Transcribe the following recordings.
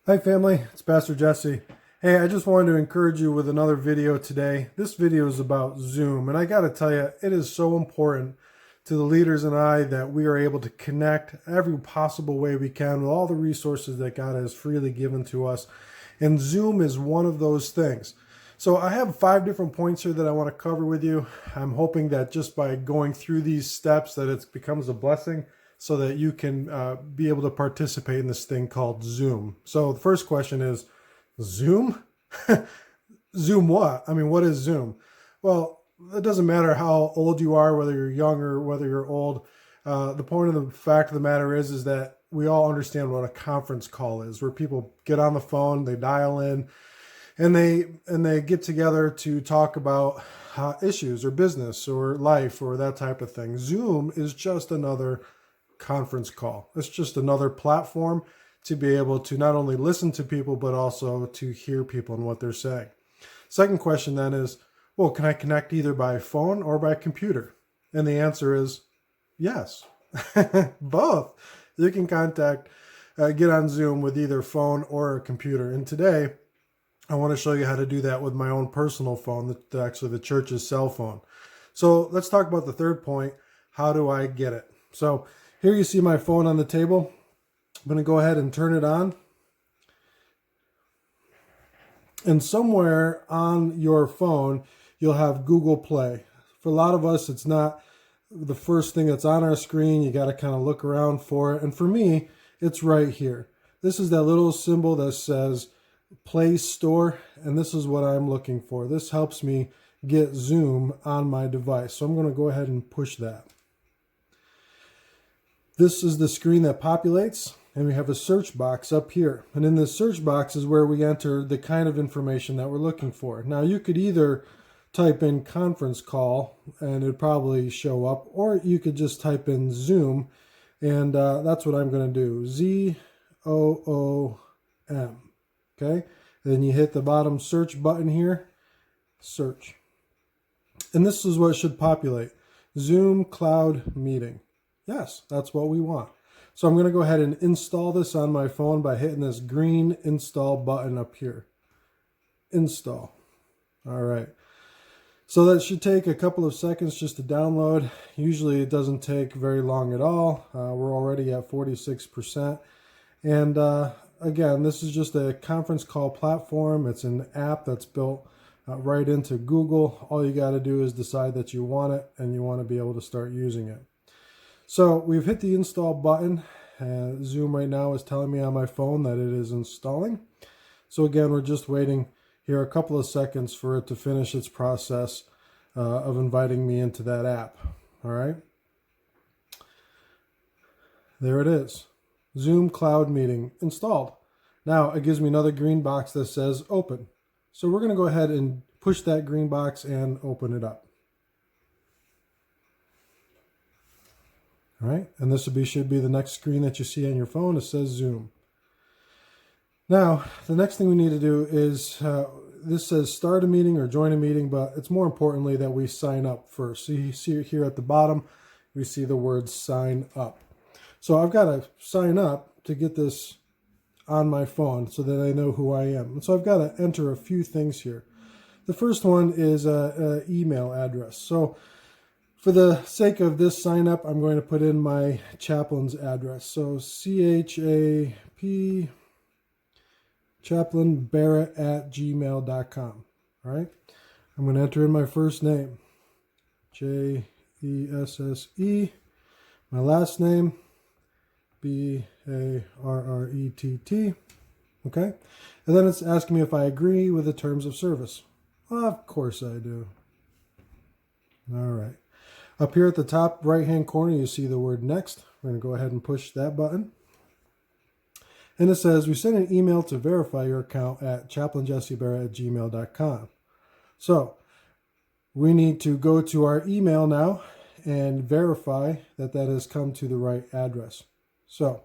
Hi family, it's Pastor Jesse. Hey, I just wanted to encourage you with another video today. This video is about Zoom, and I got to tell you, it is so important to the leaders and I that we are able to connect every possible way we can with all the resources that God has freely given to us. And Zoom is one of those things. So I have 5 different points here that I want to cover with you. I'm hoping that just by going through these steps that it becomes a blessing so that you can be able to participate in this thing called Zoom. So the first question is, Zoom? Zoom what? I mean, what is Zoom? Well, it doesn't matter how old you are, whether you're young or whether you're old. The point of the fact of the matter is that we all understand what a conference call is, where people get on the phone, they dial in, and they get together to talk about issues or business or life or that type of thing. Zoom is just another conference call. It's just another platform to be able to not only listen to people, but also to hear people and what they're saying. Second question then is, well, can I connect either by phone or by computer? And the answer is yes, both. You can get on Zoom with either phone or a computer. And today, I want to show you how to do that with my own personal phone, actually the church's cell phone. So let's talk about the third point. How do I get it? So here you see my phone on the table. I'm going to go ahead and turn it on. And somewhere on your phone, you'll have Google Play. For a lot of us, it's not the first thing that's on our screen. You got to kind of look around for it. And for me, it's right here. This is that little symbol that says Play Store, and this is what I'm looking for. This helps me get Zoom on my device. So I'm going to go ahead and push that. This is the screen that populates, and we have a search box up here. And in this search box is where we enter the kind of information that we're looking for. Now, you could either type in conference call, and it'd probably show up, or you could just type in Zoom, and that's what I'm going to do, Z-O-O-M, okay? And then you hit the bottom search button here, search. And this is what should populate, Zoom Cloud Meeting. Yes, that's what we want. So I'm going to go ahead and install this on my phone by hitting this green install button up here. Install. All right. So that should take a couple of seconds just to download. Usually it doesn't take very long at all. We're already at 46%. And again, this is just a conference call platform. It's an app that's built right into Google. All you got to do is decide that you want it and you want to be able to start using it. So we've hit the install button. Zoom right now is telling me on my phone that it is installing. So again, we're just waiting here a couple of seconds for it to finish its process of inviting me into that app. All right. There it is. Zoom Cloud Meeting installed. Now it gives me another green box that says open. So we're going to go ahead and push that green box and open it up. All right, and this should be the next screen that you see on your phone. It says Zoom. Now, the next thing we need to do is, this says start a meeting or join a meeting, but it's more importantly that we sign up first. So you see here at the bottom, we see the word sign up. So I've got to sign up to get this on my phone so that I know who I am. And so I've got to enter a few things here. The first one is an email address. So for the sake of this sign up, I'm going to put in my chaplain's address. So CHAP chaplainbarrett@gmail.com. All right. I'm going to enter in my first name, Jesse. My last name, Barrett. Okay. And then it's asking me if I agree with the terms of service. Well, of course I do. All right. Up here at the top right-hand corner, you see the word next. We're going to go ahead and push that button. And it says, we sent an email to verify your account at chaplainjessebarrett@gmail.com. So we need to go to our email now and verify that that has come to the right address. So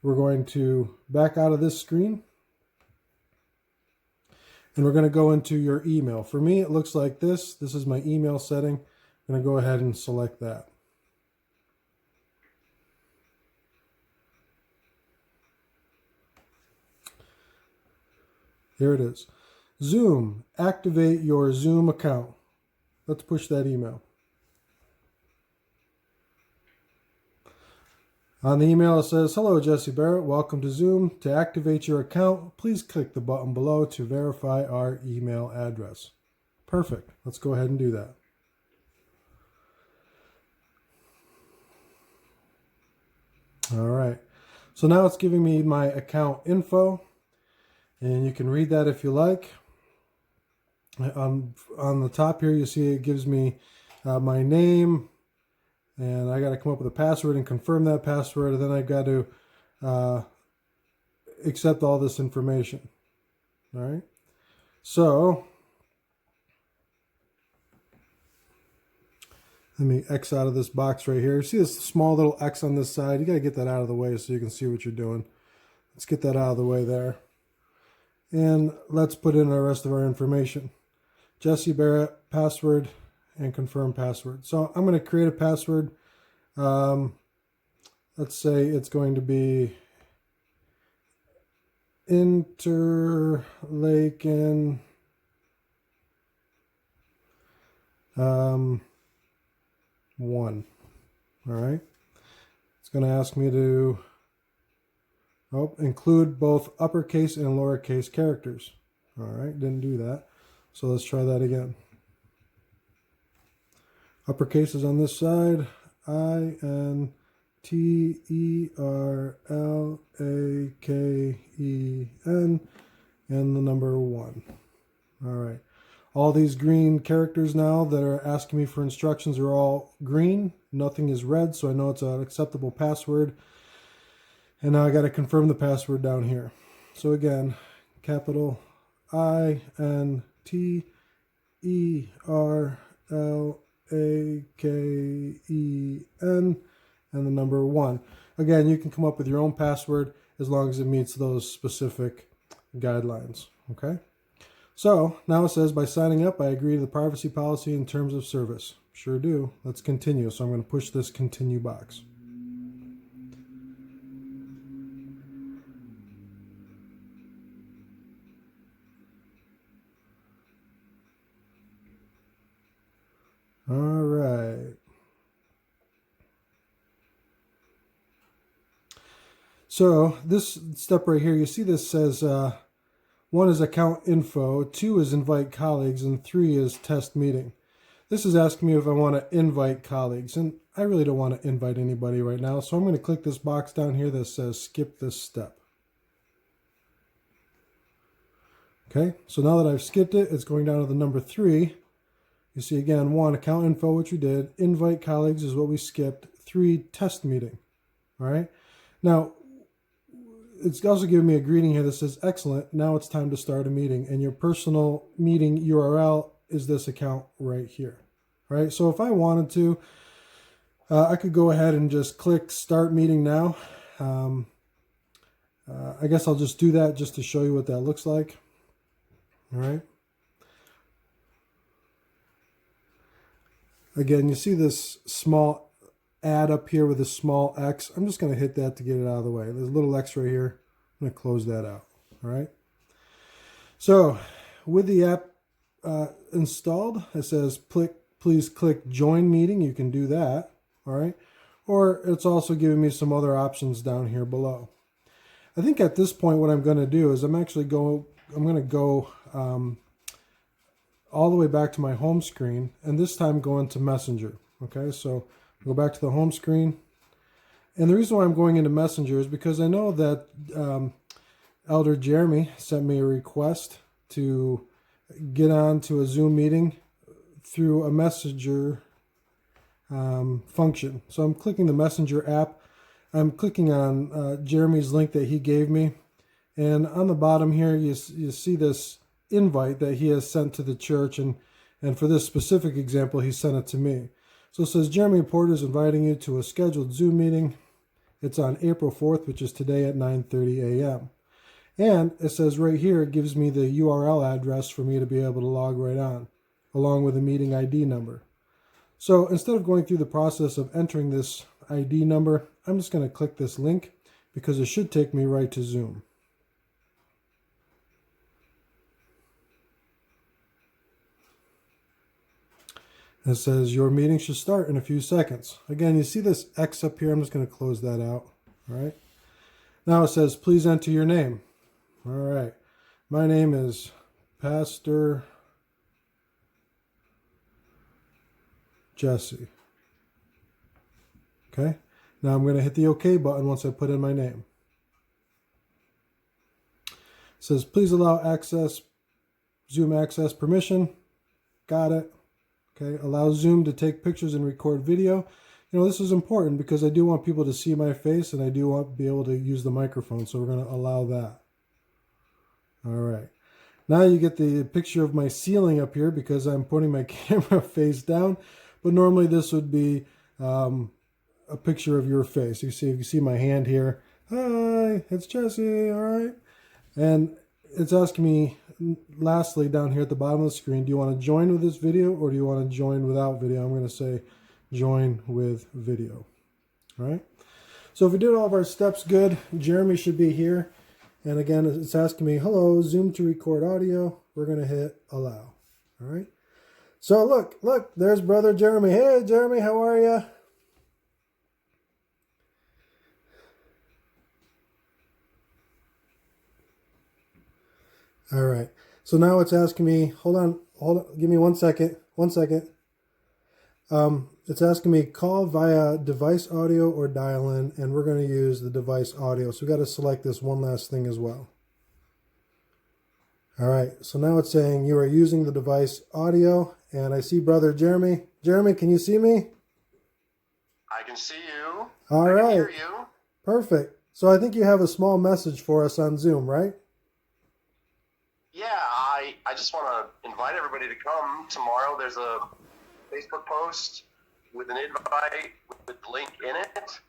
we're going to back out of this screen. And we're going to go into your email. For me, it looks like this. This is my email setting. I'm going to go ahead and select that. Here it is. Zoom, activate your Zoom account. Let's push that email. On the email it says, "Hello, Jesse Barrett. Welcome to Zoom. To activate your account, please click the button below to verify our email address." Perfect. Let's go ahead and do that. All right. So now it's giving me my account info, and you can read that if you like. On the top here, you see it gives me my name, and I got to come up with a password and confirm that password, and then I've got to accept all this information. All right. So let me X out of this box right here. See this small little X on this side? You got to get that out of the way so you can see what you're doing. Let's get that out of the way there. And let's put in the rest of our information. Jesse Barrett, password, and confirm password. So I'm going to create a password. Let's say it's going to be Interlaken 1. All right. It's going to ask me to include both uppercase and lowercase characters. All right, didn't do that. So let's try that again. Uppercase is on this side. INTERLAKEN, and the number 1. All right. All these green characters now that are asking me for instructions are all green. Nothing is red, so I know it's an acceptable password. And now I got to confirm the password down here. So again, capital INTERLAKEN and the number 1. Again, you can come up with your own password as long as it meets those specific guidelines. Okay. So now it says, by signing up, I agree to the privacy policy and terms of service. Sure do. Let's continue. So I'm going to push this continue box. All right. So this step right here, you see this says 1 is account info, 2 is invite colleagues, and 3 is test meeting. This is asking me if I want to invite colleagues, and I really don't want to invite anybody right now. So I'm going to click this box down here that says skip this step. Okay, so now that I've skipped it, it's going down to the number 3. You see again, 1, account info, which we did. Invite colleagues is what we skipped. 3, test meeting. All right. Now, it's also giving me a greeting here that says, excellent, now it's time to start a meeting. And your personal meeting URL is this account right here. All right. So if I wanted to, I could go ahead and just click start meeting now. I guess I'll just do that just to show you what that looks like. All right. Again, you see this small add up here with a small X. I'm just going to hit that to get it out of the way. There's a little X right here. I'm going to close that out. All right. So with the app installed, it says please click join meeting. You can do that. All right. Or it's also giving me some other options down here below. I think at this point, what I'm going to do is I'm going to go all the way back to my home screen, and this time go into Messenger. Okay, so go back to the home screen. And the reason why I'm going into Messenger is because I know that Elder Jeremy sent me a request to get on to a Zoom meeting through a Messenger function. So I'm clicking the Messenger app. I'm clicking on Jeremy's link that he gave me. And on the bottom here, you see this invite that he has sent to the church, and for this specific example he sent it to me. So it says Jeremy Porter is inviting you to a scheduled Zoom meeting. It's on April 4th, which is today at 9:30 a.m. And it says right here, it gives me the URL address for me to be able to log right on, along with a meeting ID number. So instead of going through the process of entering this ID number, I'm just going to click this link because it should take me right to Zoom. It says your meeting should start in a few seconds. Again, you see this X up here. I'm just going to close that out. All right. Now it says, please enter your name. All right. My name is Pastor Jesse. Okay. Now I'm going to hit the OK button once I put in my name. It says, please allow access, Zoom access permission. Got it. Okay. Allow Zoom to take pictures and record video. You know, this is important because I do want people to see my face and I do want to be able to use the microphone. So we're going to allow that. All right. Now you get the picture of my ceiling up here because I'm putting my camera face down. But normally this would be a picture of your face. You can see my hand here. Hi, it's Jesse. All right. And it's asking me, lastly, down here at the bottom of the screen, do you want to join with this video or do you want to join without video? I'm going to say join with video. All right. So if we did all of our steps good, Jeremy should be here. And again, it's asking me, hello, Zoom to record audio. We're going to hit allow. All right. So look, there's brother Jeremy. Hey, Jeremy, how are you? All right. So now it's asking me, hold on, give me 1 second. It's asking me call via device audio or dial in, and we're going to use the device audio. So we got to select this one last thing as well. All right. So now it's saying you are using the device audio, and I see brother Jeremy. Jeremy, can you see me? I can see you. All I right. can hear you. Perfect. So I think you have a small message for us on Zoom, right? Yeah, I just want to invite everybody to come tomorrow. There's a Facebook post with an invite with the link in it.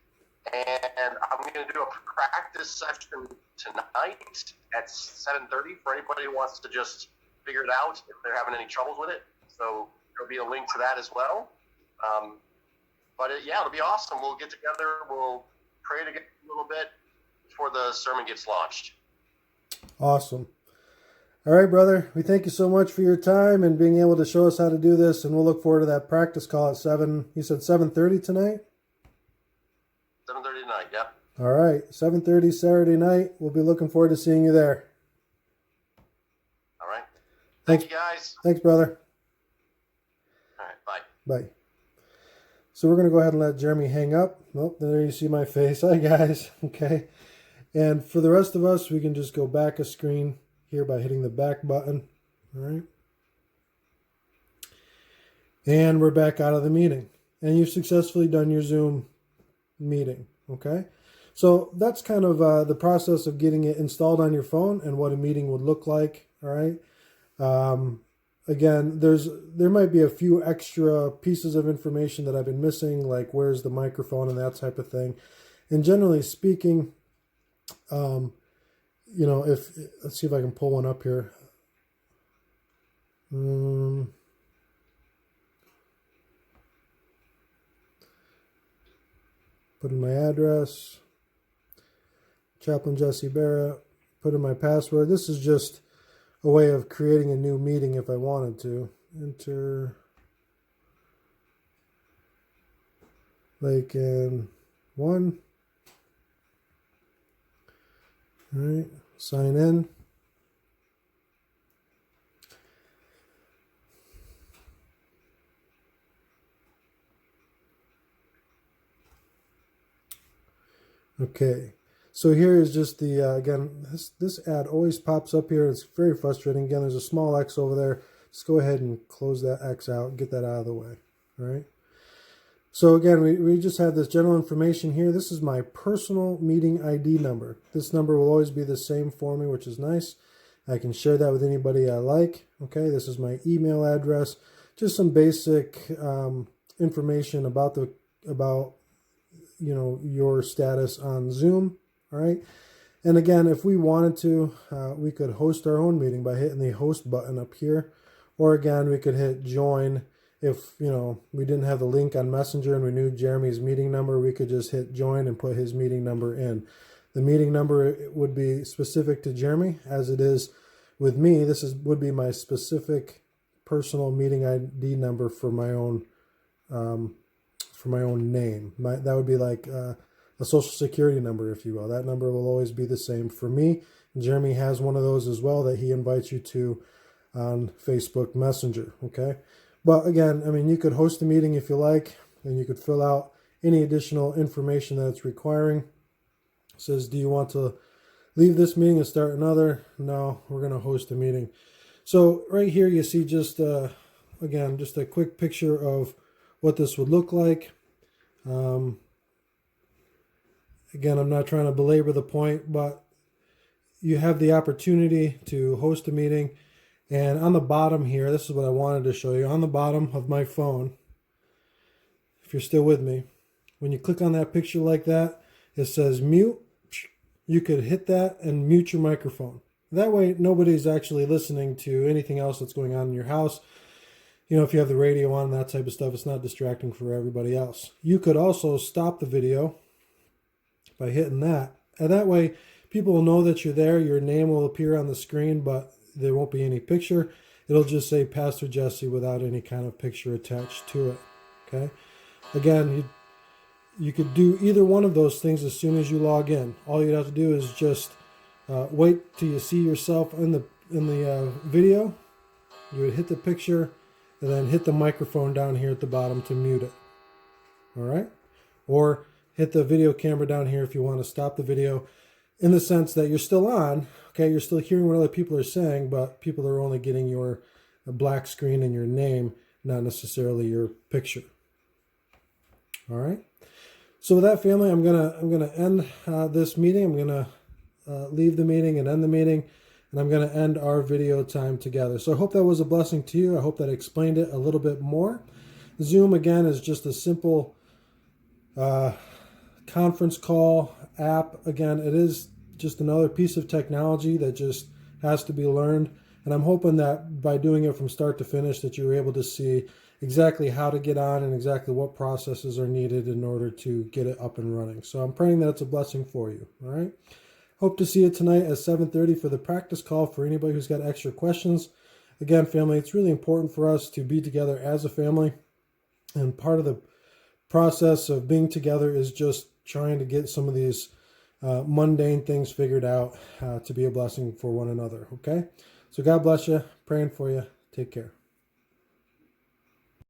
And I'm going to do a practice session tonight at 7:30 for anybody who wants to just figure it out if they're having any troubles with it. So there'll be a link to that as well. Yeah, it'll be awesome. We'll get together. We'll pray together a little bit before the sermon gets launched. Awesome. All right, brother. We thank you so much for your time and being able to show us how to do this. And we'll look forward to that practice call at 7. You said 7:30 tonight? 7:30 tonight, yep. All right. 7:30 Saturday night. We'll be looking forward to seeing you there. All right. Thanks. Thank you, guys. Thanks, brother. All right, bye. Bye. So we're going to go ahead and let Jeremy hang up. Nope, there you see my face. Hi, guys. Okay. And for the rest of us, we can just go back a screen here by hitting the back button. All right. And we're back out of the meeting. And you've successfully done your Zoom meeting. Okay. So that's kind of the process of getting it installed on your phone and what a meeting would look like. All right. Again, there might be a few extra pieces of information that I've been missing, like where's the microphone and that type of thing. And generally speaking, you know, let's see if I can pull one up here. Put in my address, Chaplain Jesse Barrett, put in my password. This is just a way of creating a new meeting if I wanted to. Enter Lakin 1. All right, sign in. Okay, so here is just the, again, this ad always pops up here. It's very frustrating. Again, there's a small X over there. Just go ahead and close that X out and get that out of the way. All right. So again, we just have this general information here. This is my personal meeting ID number. This number will always be the same for me, which is nice. I can share that with anybody I like. Okay, this is my email address. Just some basic information about you know, your status on Zoom. All right. And again, if we wanted to, we could host our own meeting by hitting the host button up here. Or again, we could hit join. If, you know, we didn't have the link on Messenger and we knew Jeremy's meeting number, we could just hit join and put his meeting number in. The meeting number would be specific to Jeremy, as it is with me. This would be my specific personal meeting ID number for my own name. That would be like a social security number, if you will. That number will always be the same for me. Jeremy has one of those as well that he invites you to on Facebook Messenger. Okay, but again, I mean, you could host a meeting if you like, and you could fill out any additional information that it's requiring. It says, do you want to leave this meeting and start another? No, we're going to host a meeting. So right here you see just again, just a quick picture of what this would look like. Again, I'm not trying to belabor the point, but you have the opportunity to host a meeting. And on the bottom here, this is what I wanted to show you. On the bottom of my phone, if you're still with me, when you click on that picture like that, it says mute. You could hit that and mute your microphone. That way, nobody's actually listening to anything else that's going on in your house. You know, if you have the radio on, that type of stuff, it's not distracting for everybody else. You could also stop the video by hitting that. And that way, people will know that you're there. Your name will appear on the screen, but there won't be any picture. It'll just say Pastor Jesse without any kind of picture attached to it. Okay? Again, you could do either one of those things as soon as you log in. All you'd have to do is just wait till you see yourself in the video. You would hit the picture and then hit the microphone down here at the bottom to mute it. All right? Or hit the video camera down here if you want to stop the video, in the sense that you're still on. Okay, you're still hearing what other people are saying, but people are only getting your black screen and your name, not necessarily your picture. All right? So with that, family, I'm gonna end this meeting. I'm gonna leave the meeting and end the meeting, and I'm gonna end our video time together. So I hope that was a blessing to you. I hope that explained it a little bit more. Zoom, again, is just a simple conference call app. Again, it is just another piece of technology that just has to be learned. And I'm hoping that by doing it from start to finish, that you're able to see exactly how to get on and exactly what processes are needed in order to get it up and running. So I'm praying that it's a blessing for you. All right. Hope to see you tonight at 7:30 for the practice call for anybody who's got extra questions. Again, family, it's really important for us to be together as a family. And part of the process of being together is just trying to get some of these mundane things figured out to be a blessing for one another. Okay. So God bless you. Praying for you. Take care.